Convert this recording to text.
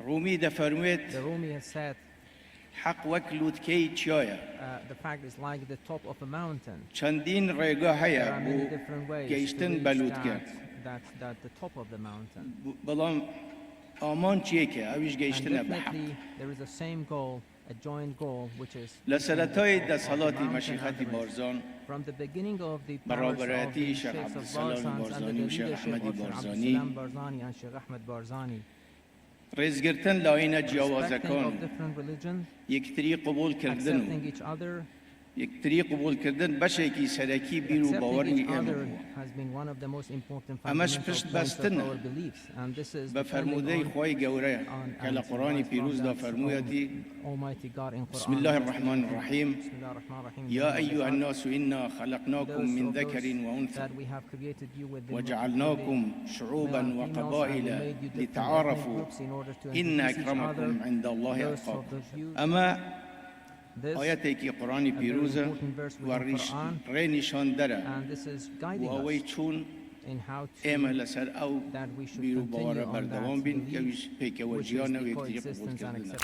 رومی دفرموید The Rumi has said, حق وک لوتکی چیایه the fact is like the top of a mountain. چندین ریگاه There هیا are بو many different ways to گیشتن reach بلوتکه that the top of the mountain. بلام آمان چیه که اویش And گیشتنه به حق definitely there is a same goal, a joint goal, which is لسرتای of در the صلاتی mountain مشیختی ultimate. بارزان From the beginning of the powers of برابراتی the شیخ sheikhs of عبدالسلام Barzans under بارزانی the و شیخ leadership احمدی of Sheikh بارزانی Abdulsalam Barzani and Sheikh Ahmed Barzani. ریزگرتن لاین Respecting جیاوازکان of different religions, یکتری قبول کردن و accepting each other, یکتری قبول کردن بشکی سرکی بیرو accepting باوری each ام other has been one of the most important امش fundamental پشت points of بستنه our beliefs. And this is به depending فرموده on خوای گوره که لقرآن پیروز دا فرمویتی Almighty God in Quran. بسم الله الرحمن الرحیم بسم الله الرحمن الرحيم. يا أيها الناس إنا خلقناكم من ذكر وأنثى that we have created you with the وجعلناكم شعوبا وقبائل لتعارفوا إن أكرمكم عند الله أتقاكم أما آیتی که قرآن پیروزه و رینشان داره و اوی چون اعمال سر او بیرو باور بردوام بین که پیک و جیانه و یک طریق قبول کردنه